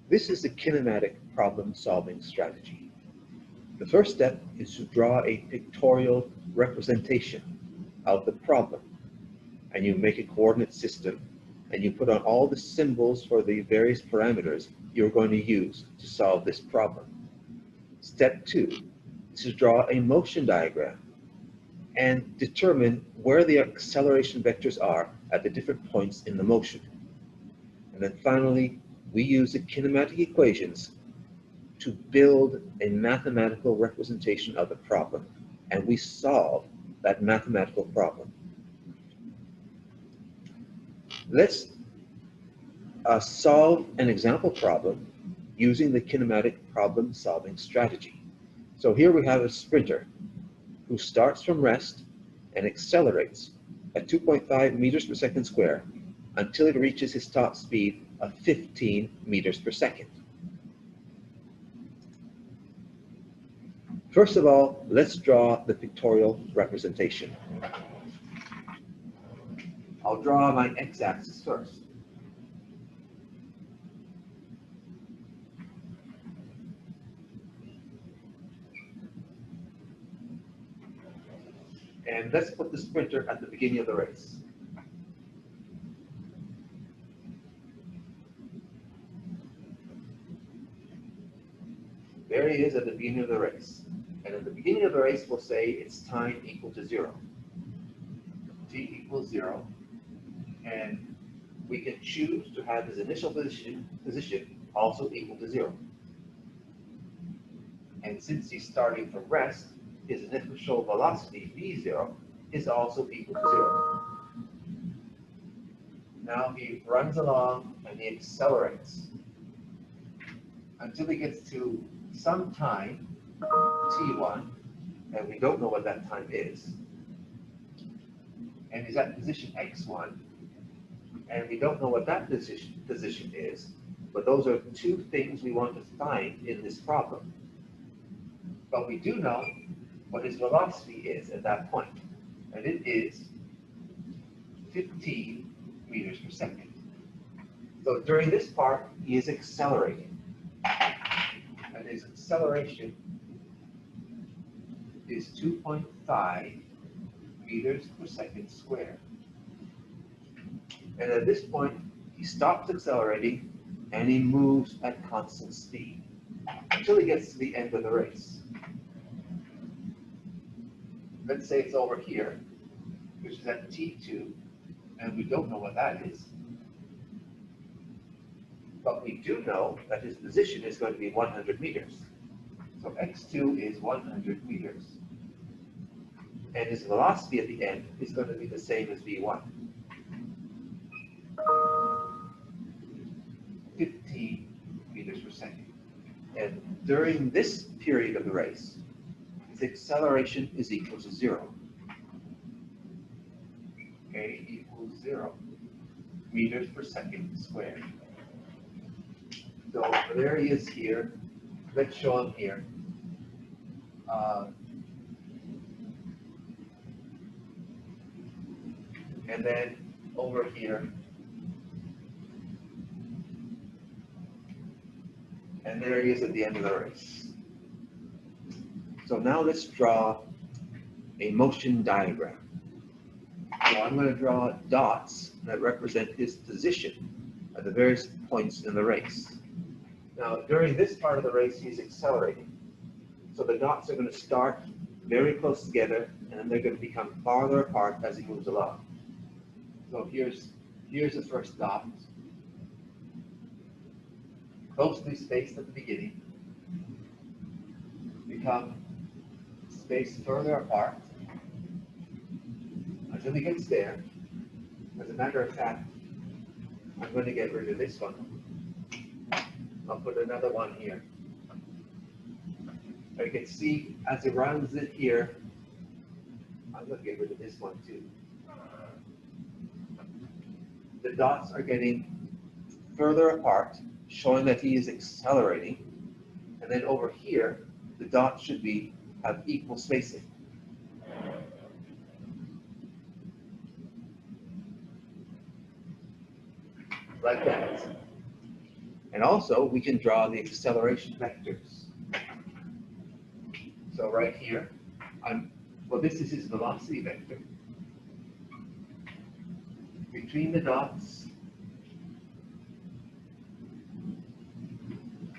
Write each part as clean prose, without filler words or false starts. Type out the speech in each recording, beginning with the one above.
This is the kinematic problem-solving strategy. The first step is to draw a pictorial representation of the problem, and you make a coordinate system, and you put on all the symbols for the various parameters you're going to use to solve this problem. Step 2 is to draw a motion diagram and determine where the acceleration vectors are at the different points in the motion. And then finally, we use the kinematic equations to build a mathematical representation of the problem, and we solve that mathematical problem. Let's solve an example problem using the kinematic problem-solving strategy. So here we have a sprinter who starts from rest and accelerates at 2.5 meters per second square until it reaches his top speed of 15 meters per second. First of all, let's draw the pictorial representation. I'll draw my x-axis first. And let's put the sprinter at the beginning of the race. There he is at the beginning of the race. And at the beginning of the race, we'll say its time equal to 0. T equals 0. And we can choose to have his initial position also equal to 0. And since he's starting from rest, his initial velocity, v0, is also equal to 0. Now he runs along and he accelerates until he gets to some time, t1, and we don't know what that time is. And he's at position x1, and we don't know what that position is, but those are two things we want to find in this problem. But we do know what his velocity is at that point, and it is 15 meters per second. So during this part, he is accelerating, and his acceleration is 2.5 meters per second squared. And at this point, he stops accelerating and he moves at constant speed until he gets to the end of the race. Let's say it's over here, which is at t2, and we don't know what that is. But we do know that his position is going to be 100 meters. So x2 is 100 meters. And his velocity at the end is going to be the same as v1. 15 meters per second. And during this period of the race, his acceleration is equal to 0. A equals 0 meters per second squared. So there he is here. Let's show him here. And then over here. And there he is at the end of the race. So now let's draw a motion diagram. So I'm going to draw dots that represent his position at the various points in the race. Now, during this part of the race, he's accelerating. So the dots are going to start very close together, and then they're going to become farther apart as he moves along. So here's the first dot, closely spaced at the beginning, become spaced further apart until he gets there. As a matter of fact, I'm going to get rid of this one. I'll put another one here. You can see as it rounds it here, I'm going to get rid of this one too. The dots are getting further apart, showing that he is accelerating. And then over here, the dots should have equal spacing. Like that. And also, we can draw the acceleration vectors. So right here, well, this is his velocity vector. Between the dots,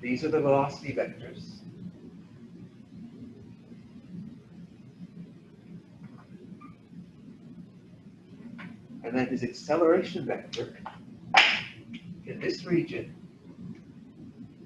these are the velocity vectors. And then his acceleration vector, in this region,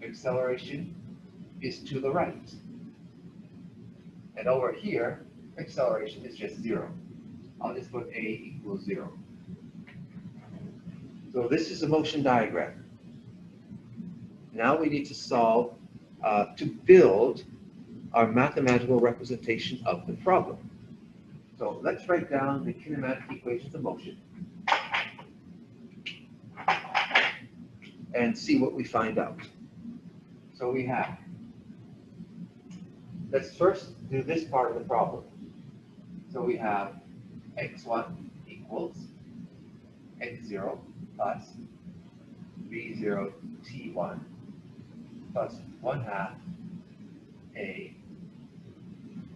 acceleration is to the right. And over here, acceleration is just 0. I'll just put A equals 0. So this is a motion diagram. Now we need to solve, to build our mathematical representation of the problem. So let's write down the kinematic equations of motion and see what we find out. So we have, let's first do this part of the problem. So we have x1 equals x0 plus v0 t1 plus 1/2 a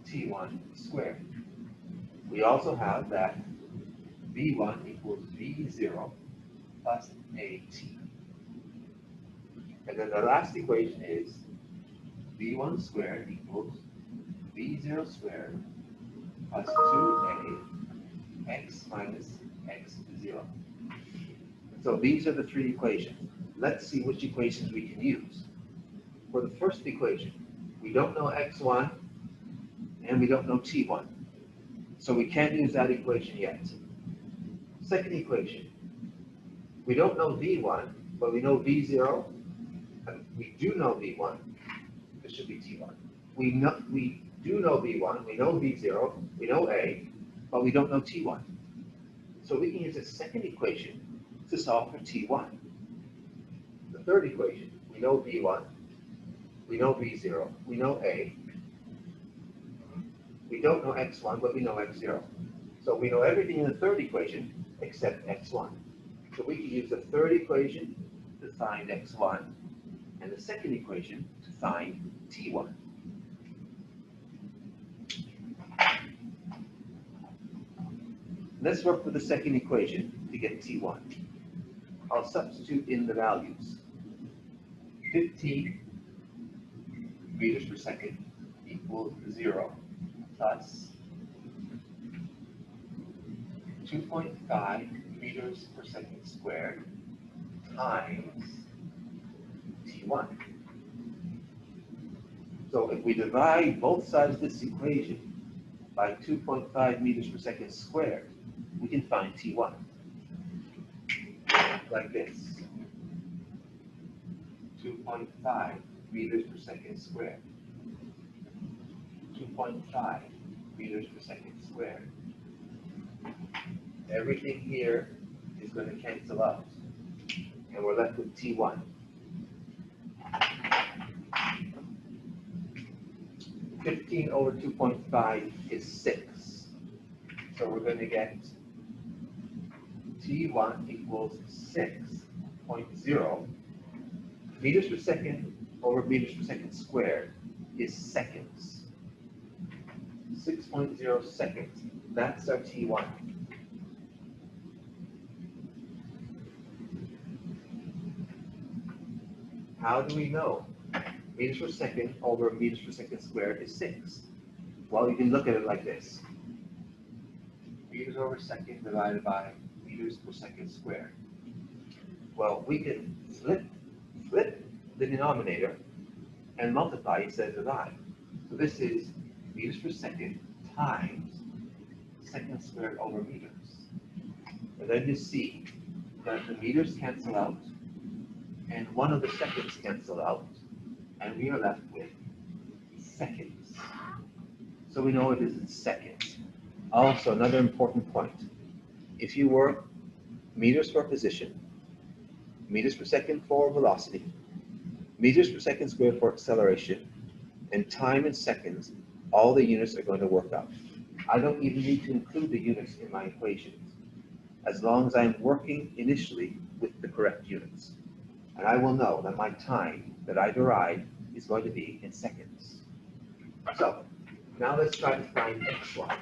t1 squared. We also have that v1 equals v0 plus at. And then the last equation is v1 squared equals v0 squared plus 2a x minus x0. So these are the three equations. Let's see which equations we can use. For the first equation, we don't know x1 and we don't know t1. So we can't use that equation yet. Second equation, we don't know v1, but we know v0. And we do know v1. This should be t1. We do know v1, we know v0, we know a, but we don't know t1. So we can use a second equation to solve for t1. The third equation, we know v1, we know v0, we know a. We don't know x1, but we know x0. So we know everything in the third equation except x1. So we can use the third equation to find x1 and the second equation to find t1. Let's work with the second equation to get t1. I'll substitute in the values. 15 meters per second equals 0 plus 2.5 meters per second squared times t1. So if we divide both sides of this equation by 2.5 meters per second squared, we can find t1. Like this. 2.5 meters per second squared. 2.5 meters per second squared. Everything here is going to cancel out, and we're left with t1. 15 over 2.5 is 6. So we're going to get t1 equals 6.0 meters per second over meters per second squared is seconds. 6.0 seconds. That's our t1. How do we know meters per second over meters per second squared is 6? Well, you can look at it like this. Meters over second divided by meters per second squared. Well, we can flip the denominator and multiply instead of divide. So this is meters per second times second squared over meters. And then you see that the meters cancel out and one of the seconds cancel out, and we are left with seconds. So we know it is in seconds. Also, another important point. If you work meters for position, meters per second for velocity, meters per second squared for acceleration, and time in seconds, all the units are going to work out. I don't even need to include the units in my equations, as long as I'm working initially with the correct units. and I will know that my time that I derive is going to be in seconds. So now let's try to find x1.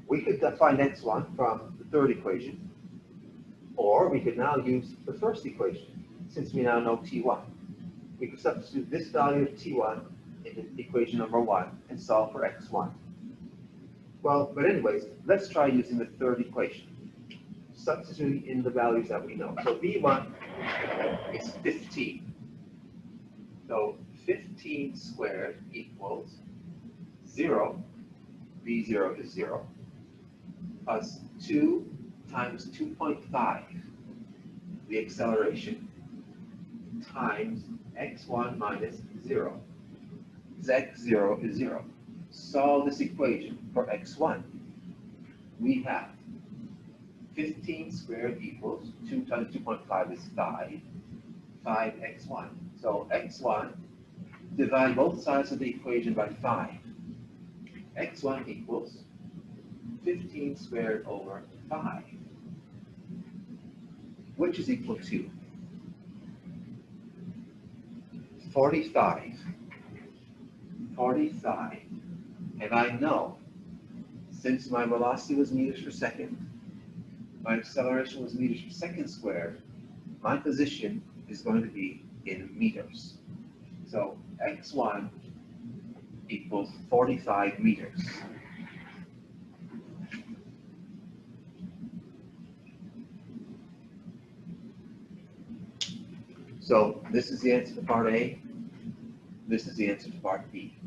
We could find x1 from the third equation, or we could now use the first equation, since we now know t1. We could substitute this value of t1 into equation number 1 and solve for x1. Well, but anyways, let's try using the third equation, substituting in the values that we know. So v1 is 15. So 15 squared equals 0, v0 is 0, plus 2 times 2.5, the acceleration, times x1 minus 0. x0 is 0. Solve this equation for x1. We have 15 squared equals 2 times 2.5 is 5, 5x1. So x1, divide both sides of the equation by 5. x1 equals 15 squared over 5, which is equal to 45. 45. And I know, since my velocity was meters per second, my acceleration was meters per second squared, my position is going to be in meters. So x1 equals 45 meters. So this is the answer to part A. This is the answer to part B.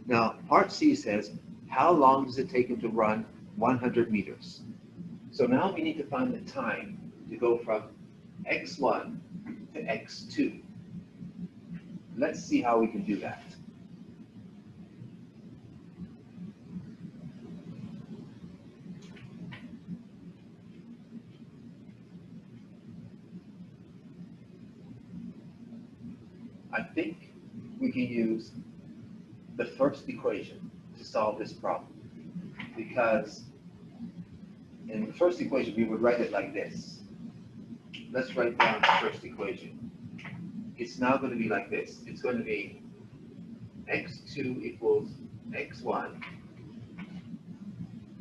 Now, part C says, how long does it take him to run 100 meters? So now we need to find the time to go from x1 to x2. Let's see how we can do that. I think we can use the first equation to solve this problem, because in the first equation we would write it like this. Let's write down the first equation. It's now going to be like this. It's going to be x2 equals x1.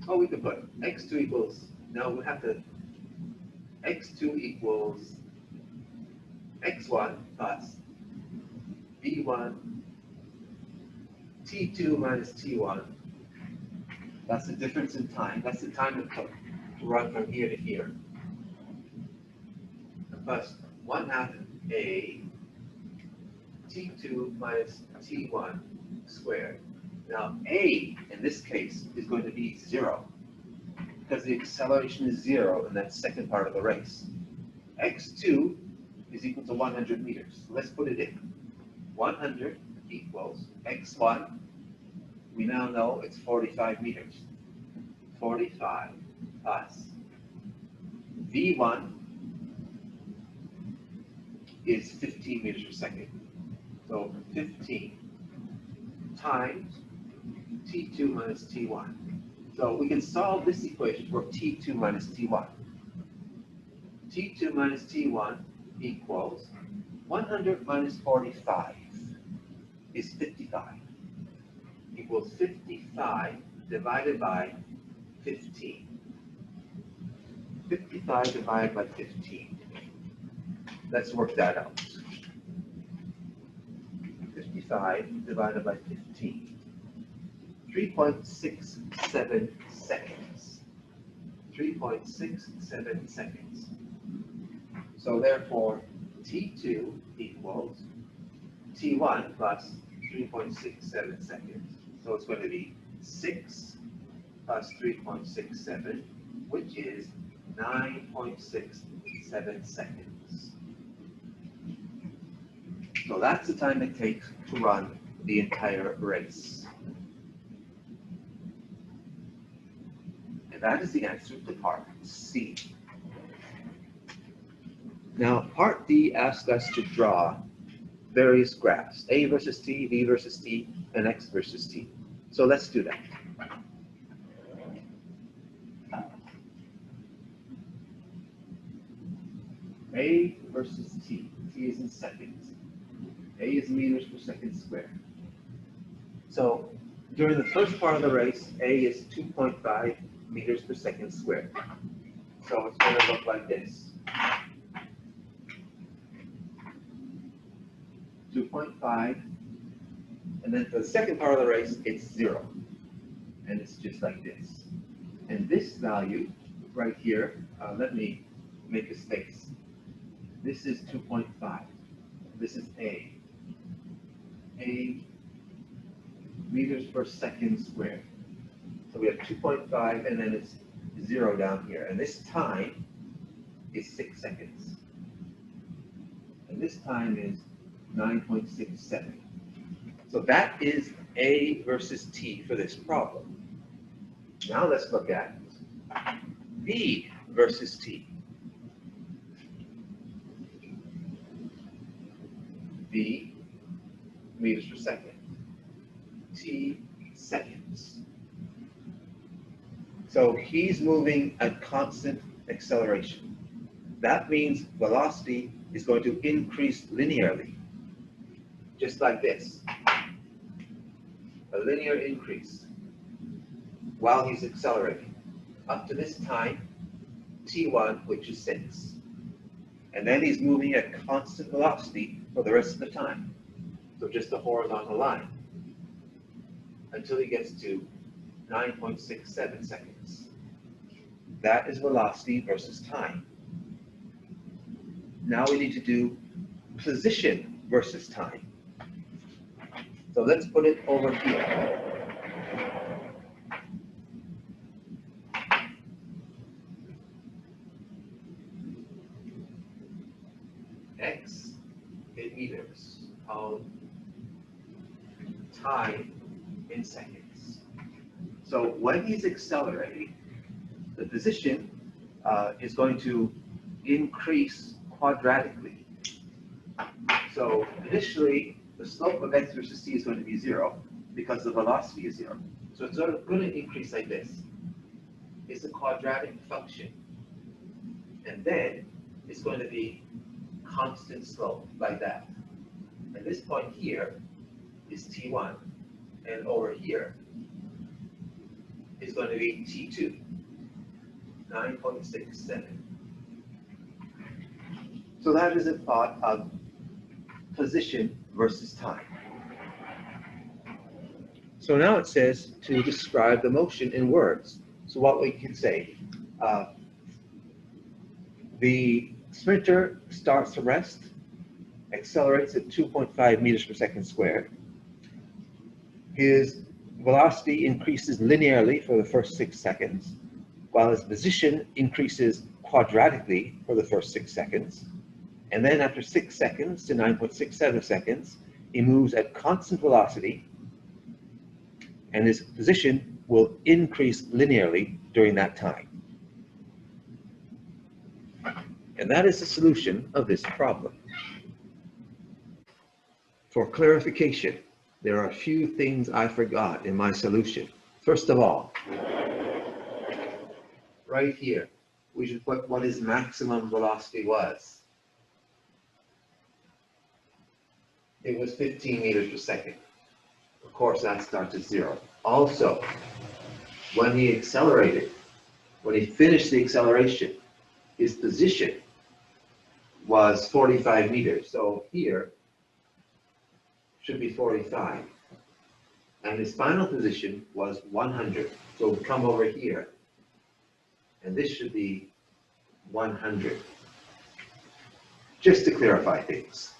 Oh, we could put x2 equals, no, we have to, x2 equals x1 plus v1 t2 minus t1. That's the difference in time. That's the time it took to run from here to here. Plus 1/2 a t2 minus t1 squared. Now a, in this case, is going to be 0, because the acceleration is 0 in that second part of the race. x2 is equal to 100 meters. So let's put it in. 100 equals x1. We now know it's 45 meters. 45 plus v1 is 15 meters per second. So 15 times t2 minus t1. So we can solve this equation for t2 minus t1. t2 minus t1 equals 100 minus 45 is 55. Equals 55 divided by 15. 55 divided by 15. Let's work that out. 55 divided by 15. 3.67 seconds. 3.67 seconds. So therefore, T2 equals T1 plus 3.67 seconds. So it's going to be 6 plus 3.67, which is 9.67 seconds. So that's the time it takes to run the entire race. And that is the answer to part C. Now, part D asks us to draw various graphs, A versus T, V versus T, and X versus T. So let's do that. A versus T. T is in seconds. A is meters per second squared. So during the first part of the race, A is 2.5 meters per second squared. So it's going to look like this. 2.5, and then for the second part of the race, it's 0. And it's just like this. And this value right here, let me make a space. This is 2.5. This is A. A meters per second squared. So we have 2.5, and then it's 0 down here. And this time is 6 seconds. And this time is 9.67. So that is A versus T for this problem. Now let's look at V versus T. V meters per second. T seconds. So he's moving at constant acceleration. That means velocity is going to increase linearly, just like this. A linear increase while he's accelerating up to this time, T1, which is 6. And then he's moving at constant velocity for the rest of the time. So just a horizontal line until he gets to 9.67 seconds. That is velocity versus time. Now we need to do position versus time. So let's put it over here. X in meters, time in seconds. So when he's accelerating, the position is going to increase quadratically. So initially, the slope of X versus T is going to be 0 because the velocity is 0. So it's going to increase like this. It's a quadratic function. And then it's going to be constant slope like that. And this point here is T1. And over here is going to be T2, 9.67. So that is a thought of position versus time. So now it says to describe the motion in words. So what we can say, the sprinter starts to rest, accelerates at 2.5 meters per second squared. His velocity increases linearly for the first 6 seconds, while his position increases quadratically for the first 6 seconds. And then after 6 seconds to 9.67 seconds, he moves at constant velocity, and his position will increase linearly during that time. And that is the solution of this problem. For clarification, there are a few things I forgot in my solution. First of all, right here, we should put what his maximum velocity was. It was 15 meters per second. Of course, that starts at 0. Also, when he accelerated, when he finished the acceleration, his position was 45 meters. So here should be 45. And his final position was 100. So we come over here, and this should be 100. Just to clarify things.